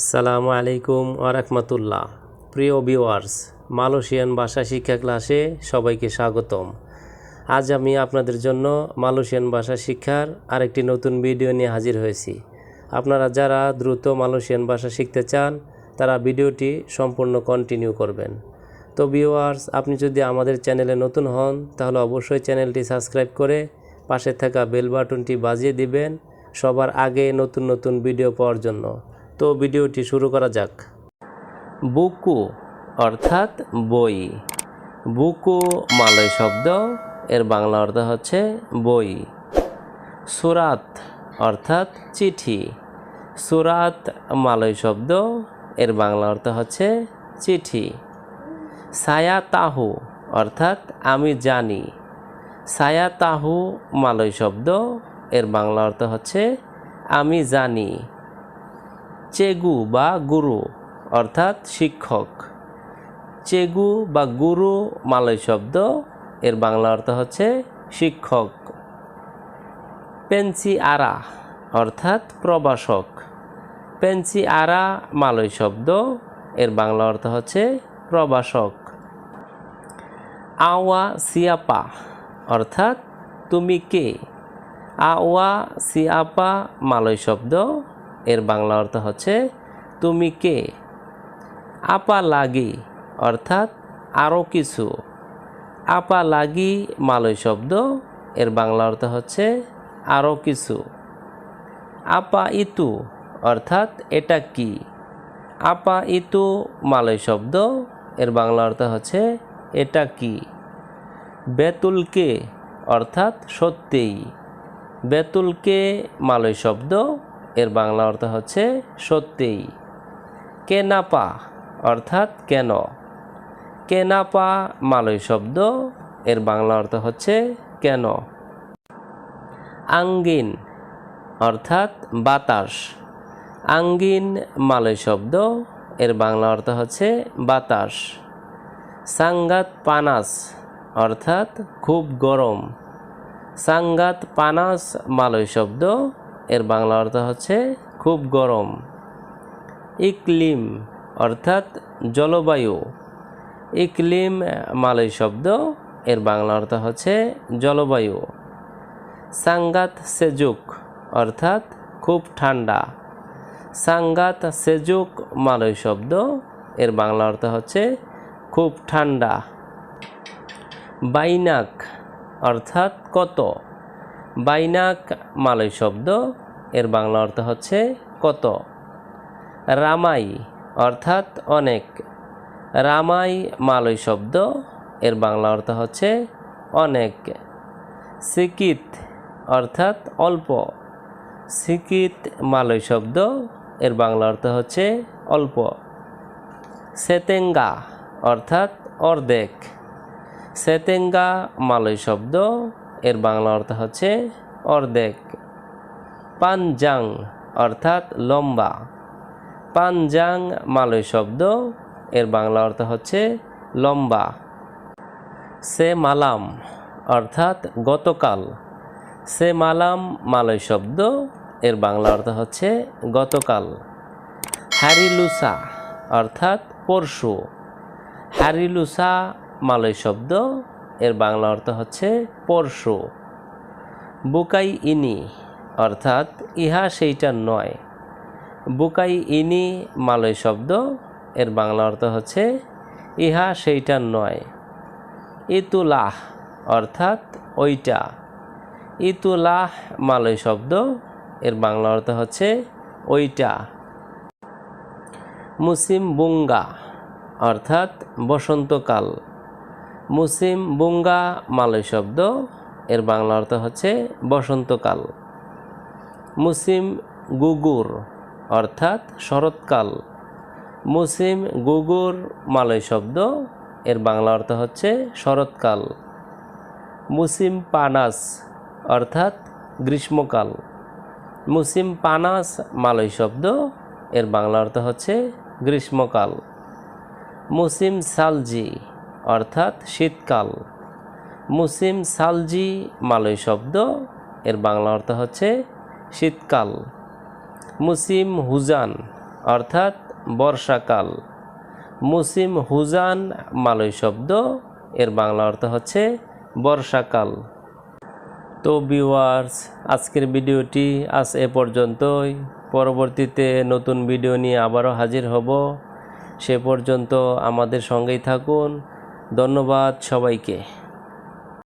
আসসালামু আলাইকুম ওয়ারাহমাতুল্লাহ। প্রিয় ভিউয়ার্স, মালয়েশিয়ান ভাষা শিক্ষা ক্লাসে সবাইকে স্বাগতম। আজ আমি আপনাদের জন্য মালয়েশিয়ান ভাষা শিক্ষার আরেকটি নতুন ভিডিও নিয়ে হাজির হয়েছি। আপনারা যারা দ্রুত মালয়েশিয়ান ভাষা শিখতে চান তারা ভিডিওটি সম্পূর্ণ কন্টিনিউ করবেন। তো ভিউয়ার্স, আপনি যদি আমাদের চ্যানেলে নতুন হন তাহলে অবশ্যই চ্যানেলটি সাবস্ক্রাইব করে পাশে থাকা বেল বাটনটি বাজিয়ে দিবেন সবার আগে নতুন নতুন ভিডিও পাওয়ার জন্য। তো ভিডিওটি শুরু করা যাক। বুকু অর্থাৎ বই। বুকু মালয় শব্দ, এর বাংলা অর্থ হচ্ছে বই। সুরাত অর্থাৎ চিঠি। সুরাত মালয় শব্দ, এর বাংলা অর্থ হচ্ছে চিঠি। সায়া তাহু অর্থাৎ আমি জানি। সায়া তাহু মালয় শব্দ, এর বাংলা অর্থ হচ্ছে আমি জানি। চেগু বা গুরু অর্থাৎ শিক্ষক। চেগু বা গুরু মালয় শব্দ, এর বাংলা অর্থ হচ্ছে শিক্ষক। পেন্সি আরা অর্থাৎ প্রভাষক। পেন্সি আরা মালয় শব্দ, এর বাংলা অর্থ হচ্ছে প্রভাষক। আওয়া সিয়াপা অর্থাৎ তুমি কে। আওয়া সিয়াপা মালয় শব্দ, এর বাংলা অর্থ হচ্ছে তুমি কে। আপা লাগি অর্থাৎ আরও কিছু। আপা লাগি মালয় শব্দ, এর বাংলা অর্থ হচ্ছে আরও কিছু। আপা ইতু অর্থাৎ এটা কি। আপা ইতু মালয় শব্দ, এর বাংলা অর্থ হচ্ছে এটা কি। বেতুলকে অর্থাৎ সত্যিই। বেতুলকে মালয় শব্দ, এর বাংলা অর্থ হচ্ছে সত্যিই। কেনাপা অর্থাৎ কেন। কেনাপা মালয় শব্দ, এর বাংলা অর্থ হচ্ছে কেন। আঙ্গিন অর্থাৎ বাতাস। আঙ্গিন মালয় শব্দ, এর বাংলা অর্থ হচ্ছে বাতাস। সাঙ্গাত পানাস অর্থাৎ খুব গরম। সাঙ্গাত পানাস মালয় শব্দ, এর বাংলা অর্থ হচ্ছে খুব গরম। ইকলিম অর্থাৎ জলবায়ু। ইকলিম মালয় শব্দ, এর বাংলা অর্থ হচ্ছে জলবায়ু। সাঙ্গাত সেজুক অর্থাৎ খুব ঠান্ডা। সাঙ্গাত সেজুক মালয় শব্দ, এর বাংলা অর্থ হচ্ছে খুব ঠান্ডা। বাইনাক অর্থাৎ কত। বাইনাক মালয় শব্দ, এর বাংলা অর্থ হচ্ছে কত। রামাই অর্থাৎ অনেক। রামাই মালয় শব্দ, এর বাংলা অর্থ হচ্ছে অনেক। সিকিত অর্থাৎ অল্প। সিকিত মালয় শব্দ, এর বাংলা অর্থ হচ্ছে অল্প। সেতেঙ্গা অর্থাৎ অর্ধেক। সেতেঙ্গা মালয় শব্দ, এর বাংলা অর্থ হচ্ছে অর্ধেক। পানজাং অর্থাৎ লম্বা। পানজাং মালয় শব্দ, এর বাংলা অর্থ হচ্ছে লম্বা। সে মালাম অর্থাৎ গতকাল। সে মালাম মালয় শব্দ, এর বাংলা অর্থ হচ্ছে গতকাল। হারিলুসা অর্থাৎ পরশু। হারিলুসা মালয় শব্দ, এর বাংলা অর্থ হচ্ছে পরশু। বুকাই ইনি অর্থাৎ ইহা সেইটা নয়। বুকাই ইনি মালয় শব্দ, এর বাংলা অর্থ হচ্ছে ইহা সেইটা নয়। ইতুলাহ অর্থাৎ ওইটা। ইতুলাহ মালয় শব্দ, এর বাংলা অর্থ হচ্ছে ওইটা। মুসিম বুঙ্গা অর্থাৎ বসন্তকাল। মুসিম বুঙ্গা মালয় শব্দ, এর বাংলা অর্থ হচ্ছে বসন্তকাল। মুসিম গুগুর অর্থাৎ শরৎকাল। মুসিম গুগুর মালয় শব্দ, এর বাংলা অর্থ হচ্ছে শরৎকাল। মুসিম পানাস অর্থাৎ গ্রীষ্মকাল। মুসিম পানাস মালয় শব্দ, এর বাংলা অর্থ হচ্ছে গ্রীষ্মকাল। মুসিম সালজি অর্থাৎ শীতকাল। মুসিম সালজি মালয় শব্দ, এর বাংলা অর্থ হচ্ছে শীতকাল। মুসিম হুজান অর্থাৎ বর্ষাকাল। মুসিম হুজান মালয় শব্দ, এর বাংলা অর্থ হচ্ছে বর্ষাকাল। তো ভিউয়ার্স, আজকের ভিডিওটি আজ এ পর্যন্তই। পরবর্তীতে নতুন ভিডিও নিয়ে আবারও হাজির হব। সে পর্যন্ত আমাদের সঙ্গেই থাকুন। ধন্যবাদ সবাইকে।